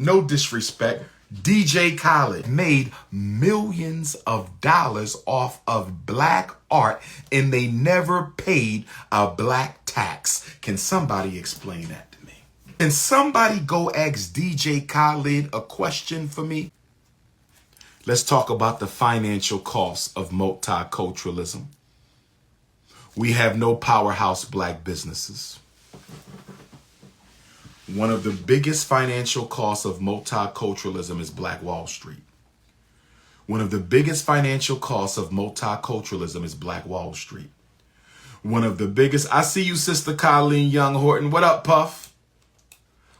no disrespect, DJ Khaled made millions of dollars off of black art and they never paid a black tax. Can somebody explain that to me? Can somebody go ask DJ Khaled a question for me? Let's talk about the financial costs of multiculturalism. We have no powerhouse black businesses. One of the biggest financial costs of multiculturalism is Black Wall Street. One of the biggest financial costs of multiculturalism is Black Wall Street. One of the biggest, I see you, Sister Colleen Young Horton. What up, Puff?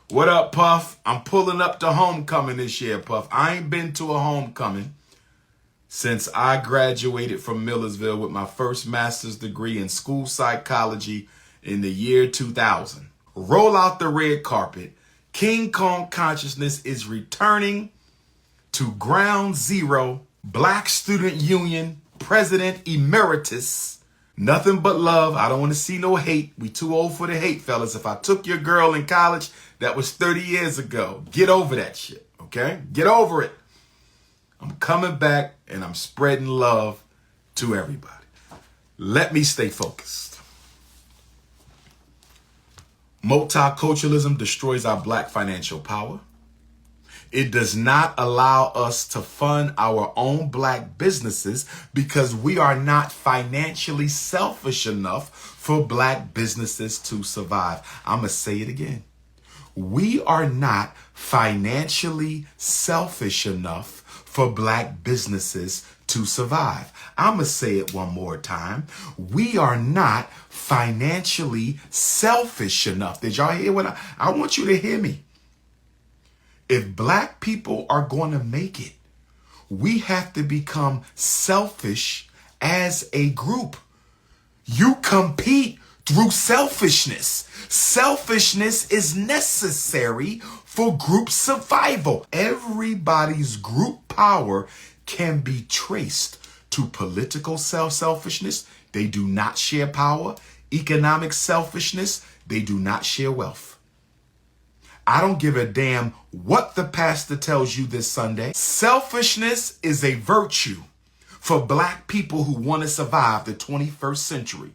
What up, Puff? I'm pulling up to homecoming this year, Puff. I ain't been to a homecoming since I graduated from Millersville with my first master's degree in school psychology in the year 2000. Roll out the red carpet. King Kong consciousness is returning to ground zero. Black Student Union, President Emeritus. Nothing but love. I don't want to see no hate. We too old for the hate, fellas. If I took your girl in college, that was 30 years ago. Get over that shit, okay? Get over it. I'm coming back and I'm spreading love to everybody. Let me stay focused. Multiculturalism destroys our black financial power. It does not allow us to fund our own black businesses because we are not financially selfish enough for black businesses to survive. I'm going to say it again. We are not financially selfish enough for black businesses to survive. I'm going to say it one more time. We are not financially selfish enough. Did y'all hear what I want you to hear me? If black people are going to make it, we have to become selfish as a group. You compete through selfishness. Selfishness is necessary for group survival. Everybody's group power can be traced to political selfishness. They do not share power. Economic selfishness. They do not share wealth. I don't give a damn what the pastor tells you this Sunday. Selfishness is a virtue for black people who want to survive the 21st century.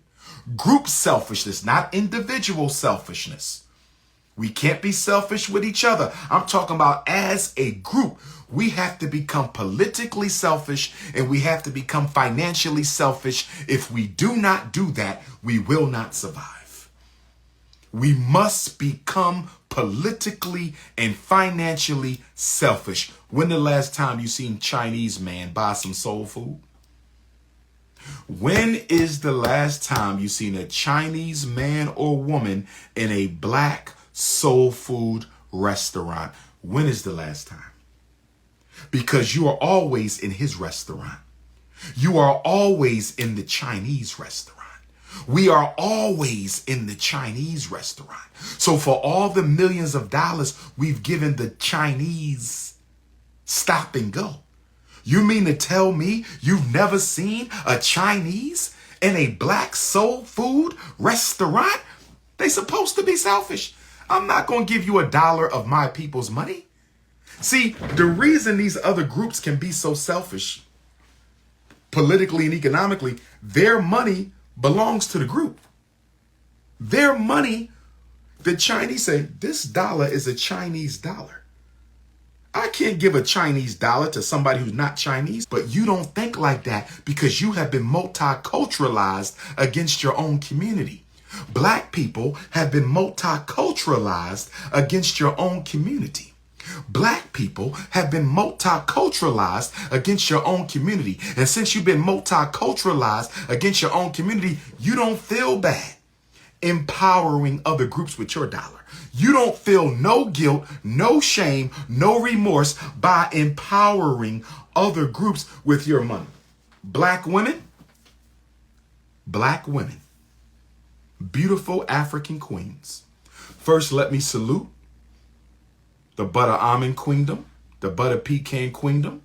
Group selfishness, not individual selfishness. We can't be selfish with each other. I'm talking about as a group. We have to become politically selfish and we have to become financially selfish. If we do not do that, we will not survive. We must become politically and financially selfish. When the last time you seen Chinese man buy some soul food? When is the last time you seen a Chinese man or woman in a black soul food restaurant? When is the last time? Because you are always in his restaurant. You are always in the Chinese restaurant. We are always in the Chinese restaurant. So for all the millions of dollars we've given the Chinese stop and go, you mean to tell me you've never seen a Chinese in a black soul food restaurant? They supposed to be selfish. I'm not going to give you $1 of my people's money. See, the reason these other groups can be so selfish, politically and economically, their money belongs to the group. Their money, the Chinese say, this dollar is a Chinese dollar. I can't give a Chinese dollar to somebody who's not Chinese, but you don't think like that because you have been multiculturalized against your own community. Black people have been multiculturalized against your own community. Black people have been multiculturalized against your own community. And since you've been multiculturalized against your own community, you don't feel bad empowering other groups with your dollar. You don't feel no guilt, no shame, no remorse by empowering other groups with your money. Black women, beautiful African queens. First, let me salute the butter almond queendom, the butter pecan queendom,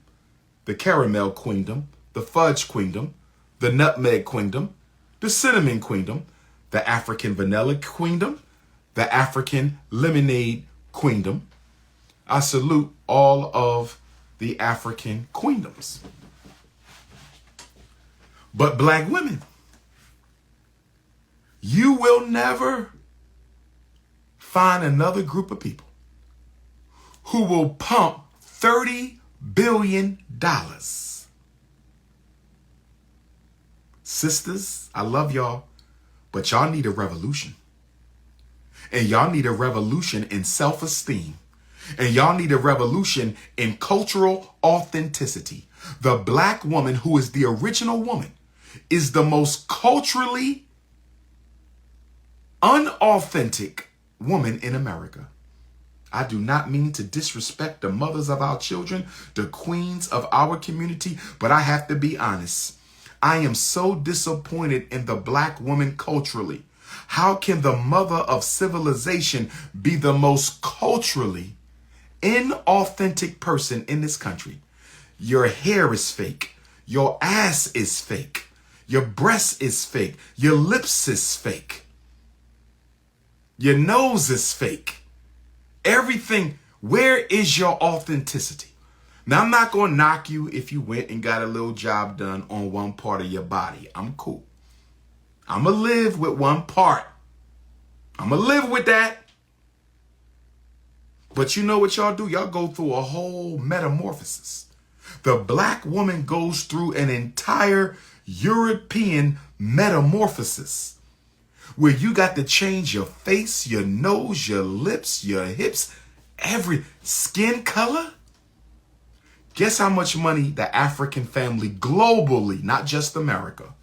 the caramel queendom, the fudge queendom, the nutmeg queendom, the cinnamon queendom, the African vanilla queendom, the African lemonade queendom, I salute all of the African queendoms. But black women, you will never find another group of people who will pump $30 billion. Sisters, I love y'all, but y'all need a revolution. And y'all need a revolution in self-esteem. And y'all need a revolution in cultural authenticity. The black woman, who is the original woman, is the most culturally unauthentic woman in America. I do not mean to disrespect the mothers of our children, the queens of our community, but I have to be honest. I am so disappointed in the black woman culturally. How can the mother of civilization be the most culturally inauthentic person in this country? Your hair is fake. Your ass is fake. Your breast is fake. Your lips is fake. Your nose is fake. Everything. Where is your authenticity? Now, I'm not going to knock you if you went and got a little job done on one part of your body. I'm cool. I'm going to live with one part. I'm going to live with that. But you know what y'all do? Y'all go through a whole metamorphosis. The black woman goes through an entire European metamorphosis where you got to change your face, your nose, your lips, your hips, every skin color. Guess how much money the African family globally, not just America,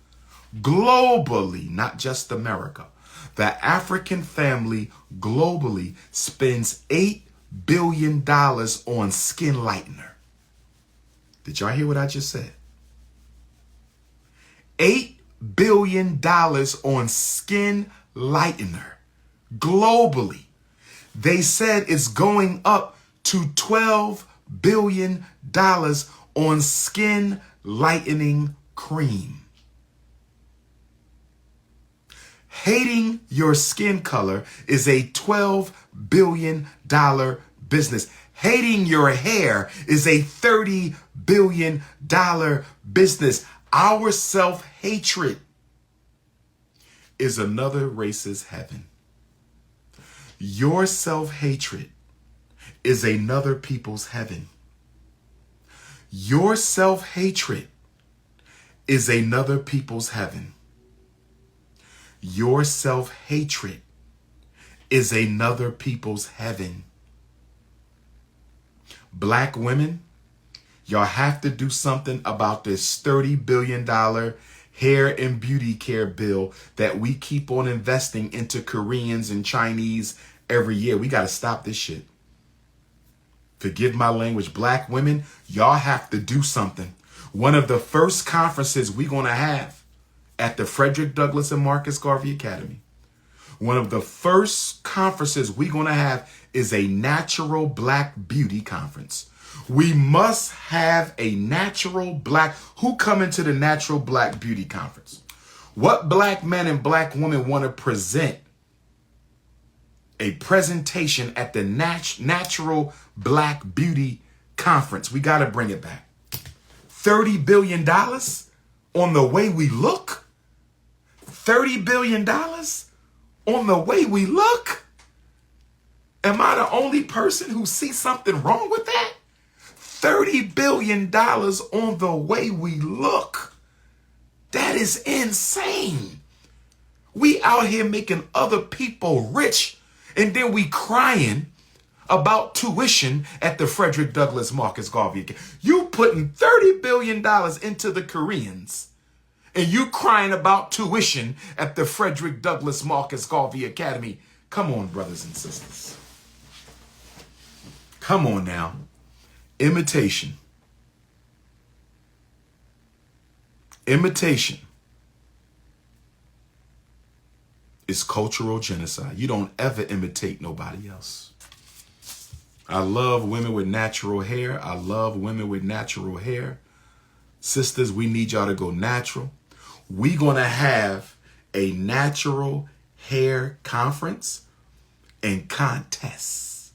globally, not just America, the African family globally spends $8 billion on skin lightener. Did y'all hear what I just said? $8 billion on skin lightener globally. They said it's going up to $12 billion on skin lightening cream. Hating your skin color is a $12 billion business. Hating your hair is a $30 billion business. Our self-hatred is another race's heaven. Your self-hatred is another people's heaven. Your self-hatred is another people's heaven. Your self-hatred is another people's heaven. Black women, y'all have to do something about this $30 billion hair and beauty care bill that we keep on investing into Koreans and Chinese every year. We got to stop this shit. Forgive my language. Black women, y'all have to do something. One of the first conferences we're going to have at the Frederick Douglass and Marcus Garvey Academy, one of the first conferences we're going to have is a natural black beauty conference. We must have a natural black. Who come into the natural black beauty conference? What black men and black women want to present a presentation at the natural black beauty conference? We got to bring it back. $30 billion on the way we look. $30 billion on the way we look. Am I the only person who sees something wrong with that? $30 billion on the way we look. That is insane. We out here making other people rich, and then we crying about tuition at the Frederick Douglass Marcus Garvey. You putting $30 billion into the Koreans, and you crying about tuition at the Frederick Douglass Marcus Garvey Academy. Come on, brothers and sisters. Come on now. Imitation. Imitation is cultural genocide. You don't ever imitate nobody else. I love women with natural hair. I love women with natural hair. Sisters, we need y'all to go natural. We're going to have a natural hair conference and contest.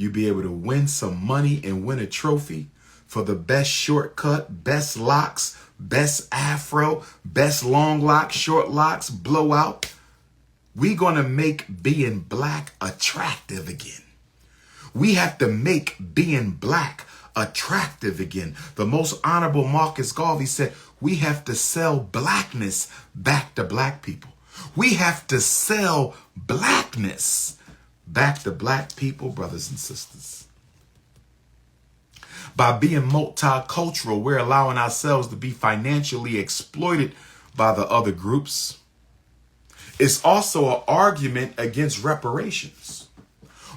You be able to win some money and win a trophy for the best shortcut, best locks, best afro, best long locks, short locks, blowout. We're going to make being black attractive again. We have to make being black attractive again. The most honorable Marcus Garvey said, we have to sell blackness back to black people. We have to sell blackness back to black people, brothers and sisters. By being multicultural, we're allowing ourselves to be financially exploited by the other groups. It's also an argument against reparations.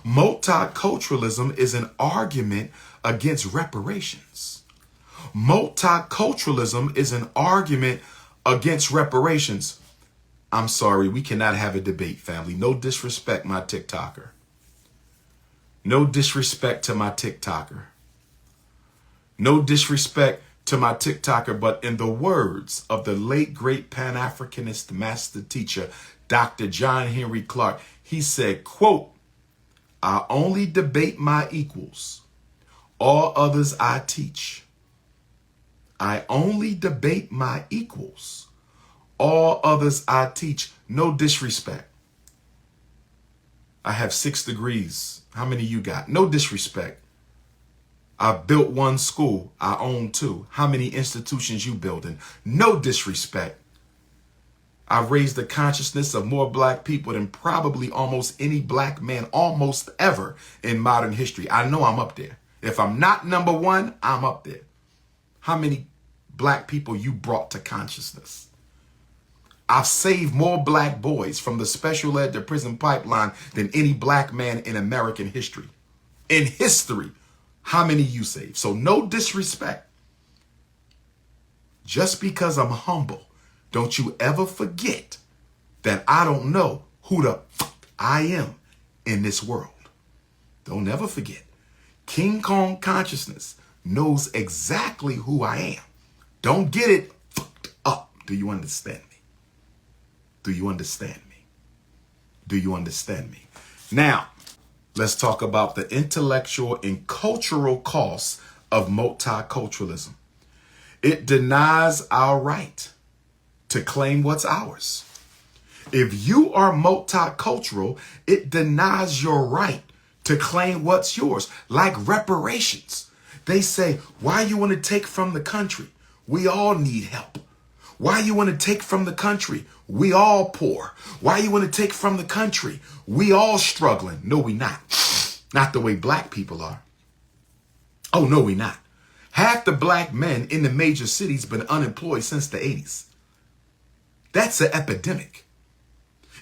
Multiculturalism is an argument against reparations. Multiculturalism is an argument against reparations. I'm sorry, we cannot have a debate, family. No disrespect, my TikToker. No disrespect to my TikToker. No disrespect to my TikToker, but in the words of the late, great Pan-Africanist master teacher, Dr. John Henry Clark, he said, quote, I only debate my equals. All others I teach. I only debate my equals. All others I teach. No disrespect. I have 6 degrees. How many you got? No disrespect. I built 1 school. I own 2. How many institutions you building? No disrespect. I raised the consciousness of more black people than probably almost any black man almost ever in modern history. I know I'm up there. If I'm not number 1, I'm up there. How many black people you brought to consciousness? I've saved more black boys from the special ed to prison pipeline than any black man in American history. In history, how many you saved? So no disrespect. Just because I'm humble, don't you ever forget that I don't know who the fuck I am in this world. Don't ever forget. King Kong consciousness knows exactly who I am. Don't get it fucked up. Do you understand me? Do you understand me? Do you understand me? Now, let's talk about the intellectual and cultural costs of multiculturalism. It denies our right to claim what's ours. If you are multicultural, it denies your right to claim what's yours, like reparations. They say, why you want to take from the country? We all need help. Why you want to take from the country? We all poor. Why you want to take from the country? We all struggling. No, we not. Not the way black people are. Oh, no, we not. Half the black men in the major cities been unemployed since the 80s. That's an epidemic.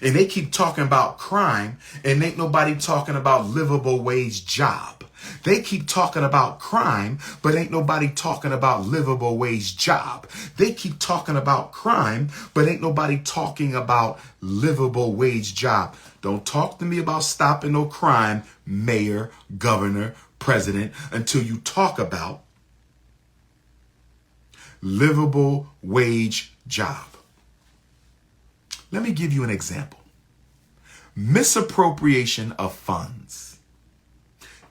And they keep talking about crime and ain't nobody talking about livable wage job. They keep talking about crime, but ain't nobody talking about livable wage job. They keep talking about crime, but ain't nobody talking about livable wage job. Don't talk to me about stopping no crime, mayor, governor, president, until you talk about livable wage job. Let me give you an example. Misappropriation of funds.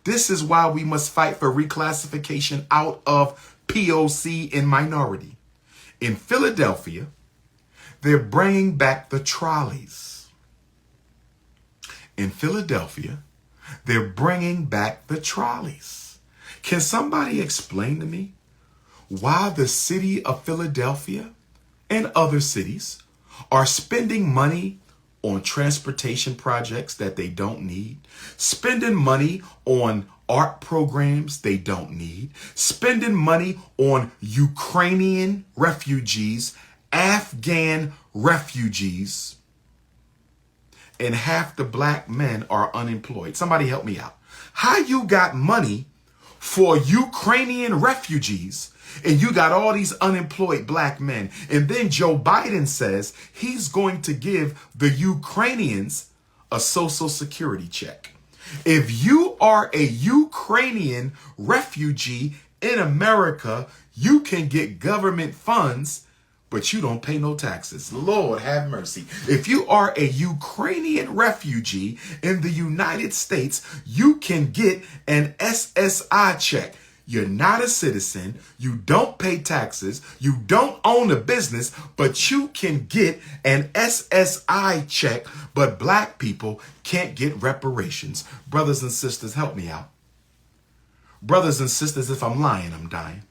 This is why we must fight for reclassification out of POC and minority. In Philadelphia, they're bringing back the trolleys. In Philadelphia, they're bringing back the trolleys. Can somebody explain to me why the city of Philadelphia and other cities are spending money on transportation projects that they don't need, spending money on art programs they don't need, spending money on Ukrainian refugees, Afghan refugees, and half the black men are unemployed? Somebody help me out. How you got money for Ukrainian refugees and you got all these unemployed black men, and then Joe Biden says he's going to give the Ukrainians a social security check? If you are a Ukrainian refugee in America, you can get government funds but you don't pay no taxes. Lord have mercy. If you are a Ukrainian refugee in the United States, you can get an SSI check. You're not a citizen, you don't pay taxes, you don't own a business, but you can get an SSI check, but black people can't get reparations. Brothers and sisters, help me out. Brothers and sisters, if I'm lying, I'm dying.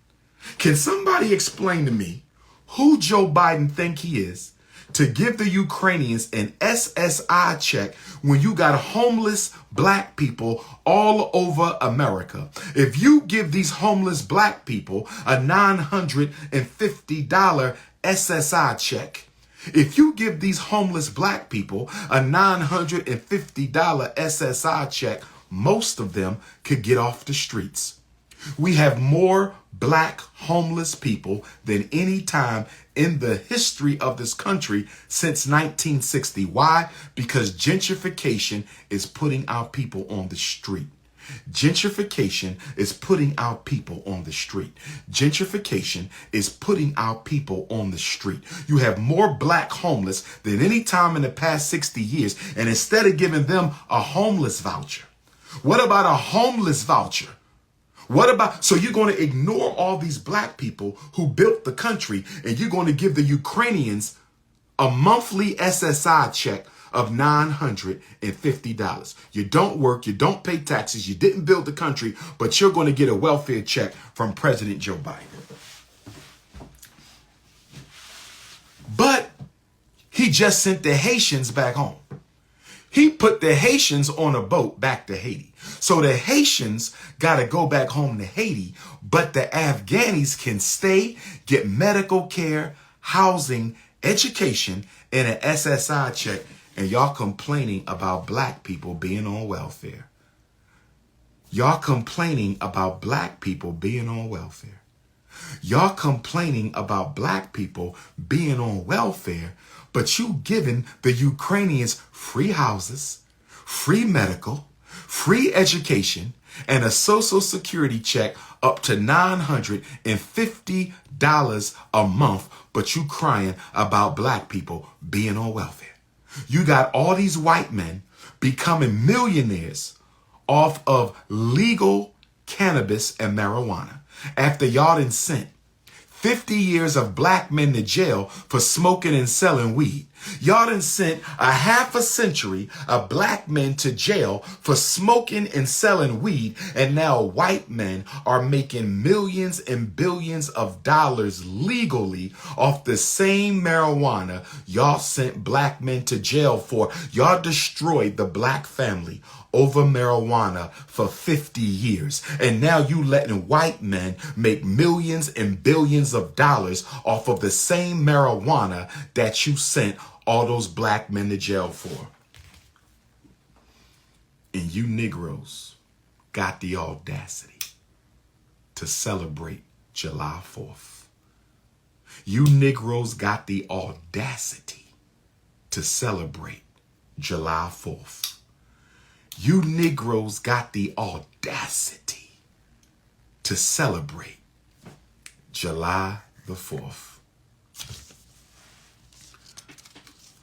Can somebody explain to me who Joe Biden think he is to give the Ukrainians an SSI check when you got homeless black people all over America? If you give these homeless black people a $950 SSI check, if you give these homeless black people a $950 SSI check, most of them could get off the streets. We have more black homeless people than any time in the history of this country since 1960. Why? Because gentrification is putting our people on the street. Gentrification is putting our people on the street. Gentrification is putting our people on the street. You have more black homeless than any time in the past 60 years. And instead of giving them a homeless voucher, what about a homeless voucher? What about, so you're going to ignore all these black people who built the country and you're going to give the Ukrainians a monthly SSI check of $950. You don't work, you don't pay taxes, you didn't build the country, but you're going to get a welfare check from President Joe Biden. But he just sent the Haitians back home. He put the Haitians on a boat back to Haiti. So the Haitians got to go back home to Haiti, but the Afghanis can stay, get medical care, housing, education, and an SSI check. And y'all complaining about black people being on welfare. Y'all complaining about black people being on welfare. Y'all complaining about black people being on welfare, but you giving the Ukrainians free houses, free medical, free education, and a social security check up to $950 a month, but you crying about black people being on welfare. You got all these white men becoming millionaires off of legal cannabis and marijuana after y'all done sent 50 years of black men to jail for smoking and selling weed. Y'all done sent a half a century of black men to jail for smoking and selling weed, and now white men are making millions and billions of dollars legally off the same marijuana y'all sent black men to jail for. Y'all destroyed the black family over marijuana for 50 years. And now you letting white men make millions and billions of dollars off of the same marijuana that you sent all those black men to jail for. And you Negroes got the audacity to celebrate July 4th. You Negroes got the audacity to celebrate July 4th. You Negroes got the audacity to celebrate July the 4th.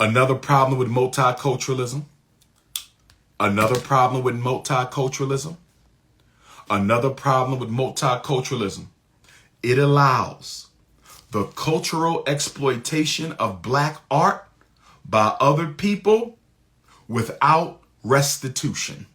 Another problem with multiculturalism. Another problem with multiculturalism. Another problem with multiculturalism. It allows the cultural exploitation of black art by other people without restitution.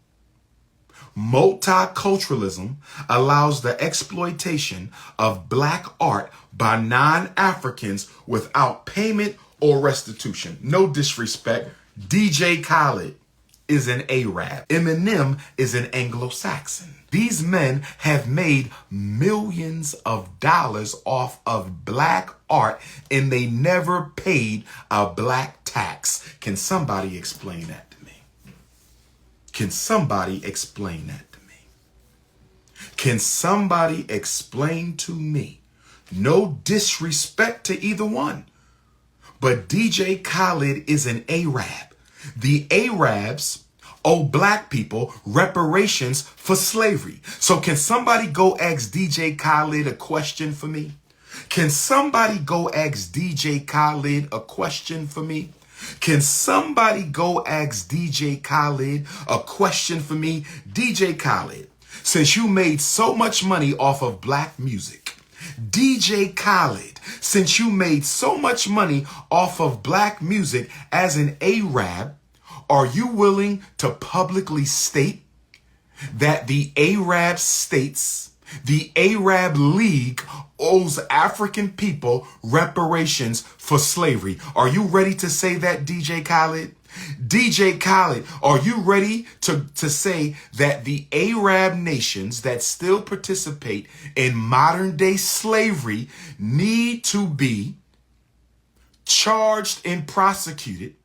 Multiculturalism allows the exploitation of black art by non-Africans without payment or restitution. No disrespect. DJ Khaled is an Arab. Eminem is an Anglo-Saxon. These men have made millions of dollars off of black art and they never paid a black tax. Can somebody explain that to me? Can somebody explain that to me? Can somebody explain to me? No disrespect to either one, but DJ Khaled is an Arab. The Arabs owe black people reparations for slavery. So can somebody go ask DJ Khaled a question for me? Can somebody go ask DJ Khaled a question for me? Can somebody go ask DJ Khaled a question for me? DJ Khaled, since you made so much money off of black music, DJ Khaled, since you made so much money off of black music as an Arab, are you willing to publicly state that the Arab states, the Arab League, owes African people reparations for slavery? Are you ready to say that, DJ Khaled? DJ Khaled, are you ready to say that the Arab nations that still participate in modern day slavery need to be charged and prosecuted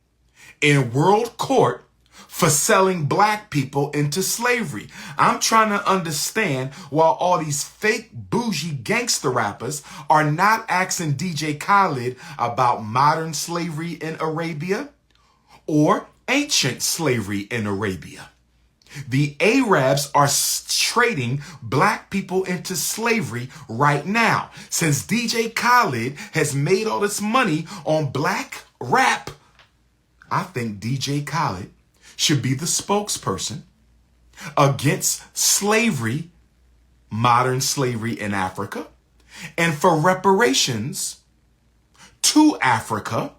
in world court for selling black people into slavery? I'm trying to understand why all these fake bougie gangster rappers are not asking DJ Khaled about modern slavery in Arabia or ancient slavery in Arabia. The Arabs are trading black people into slavery right now. Since DJ Khaled has made all this money on black rap, I think DJ Khaled should be the spokesperson against slavery, modern slavery in Africa, and for reparations to Africa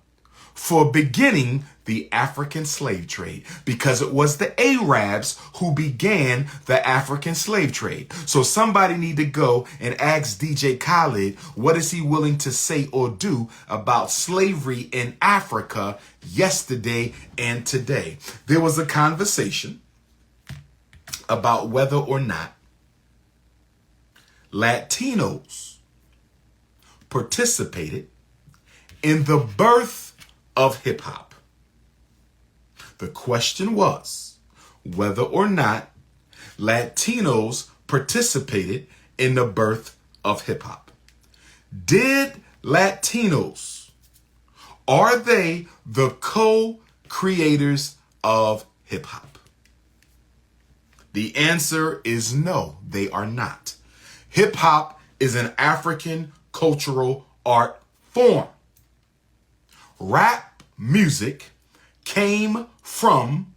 for beginning the African slave trade, because it was the Arabs who began the African slave trade. So somebody need to go and ask DJ Khaled, what is he willing to say or do about slavery in Africa yesterday and today? There was a conversation about whether or not Latinos participated in the birth of hip hop. The question was whether or not Latinos participated in the birth of hip hop. Did Latinos, are they the co-creators of hip hop? The answer is no, they are not. Hip hop is an African cultural art form. Rap music came from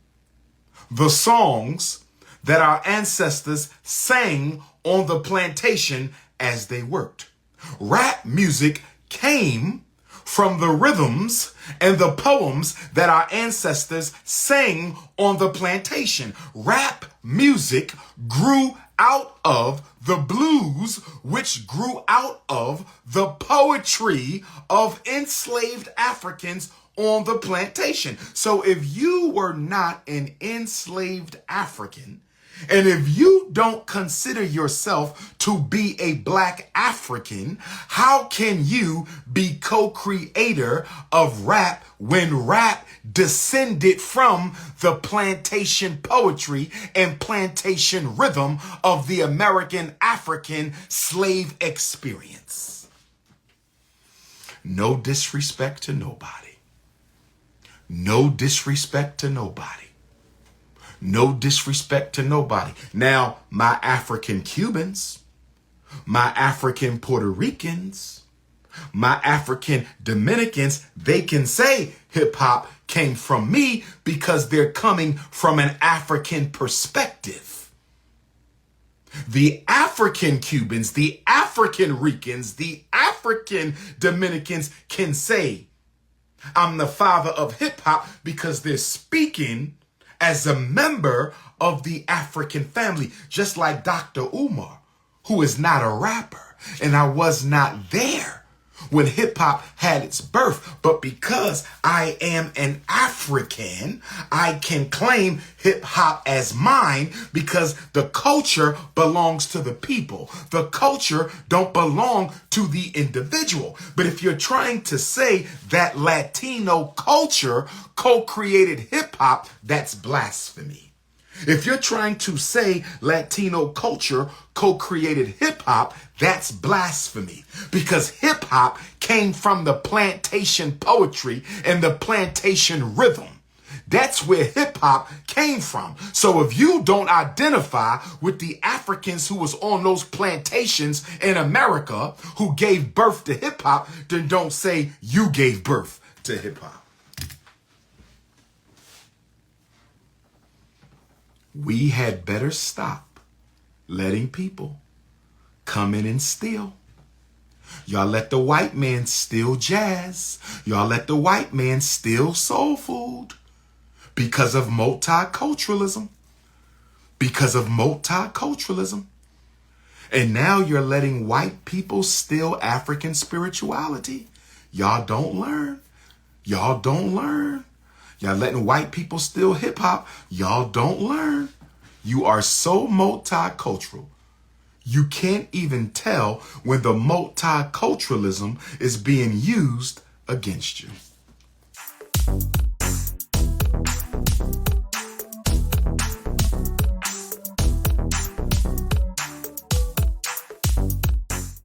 the songs that our ancestors sang on the plantation as they worked. Rap music came from the rhythms and the poems that our ancestors sang on the plantation. Rap music grew out of the blues, which grew out of the poetry of enslaved Africans on the plantation. So if you were not an enslaved African, and if you don't consider yourself to be a black African, how can you be co-creator of rap when rap descended from the plantation poetry and plantation rhythm of the American African slave experience? No disrespect to nobody. No disrespect to nobody. No disrespect to nobody. Now, my African Cubans, my African Puerto Ricans, my African Dominicans, they can say hip hop came from me because they're coming from an African perspective. The African Cubans, the African Ricans, the African Dominicans can say, I'm the father of hip hop because they're speaking as a member of the African family, just like DR.UMAR, who is not a rapper. And I was not there when hip hop had its birth, but because I am an African, I can claim hip hop as mine because the culture belongs to the people. The culture don't belong to the individual. But if you're trying to say that Latino culture co-created hip hop, that's blasphemy. If you're trying to say Latino culture co-created hip hop, that's blasphemy, because hip hop came from the plantation poetry and the plantation rhythm. That's where hip hop came from. So if you don't identify with the Africans who was on those plantations in America who gave birth to hip hop, then don't say you gave birth to hip hop. We had better stop letting people come in and steal. Y'all let the white man steal jazz. Y'all let the white man steal soul food because of multiculturalism. Because of multiculturalism. And now you're letting white people steal African spirituality. Y'all don't learn. Y'all don't learn. Y'all letting white people steal hip hop. Y'all don't learn. You are so multicultural. You can't even tell when the multiculturalism is being used against you.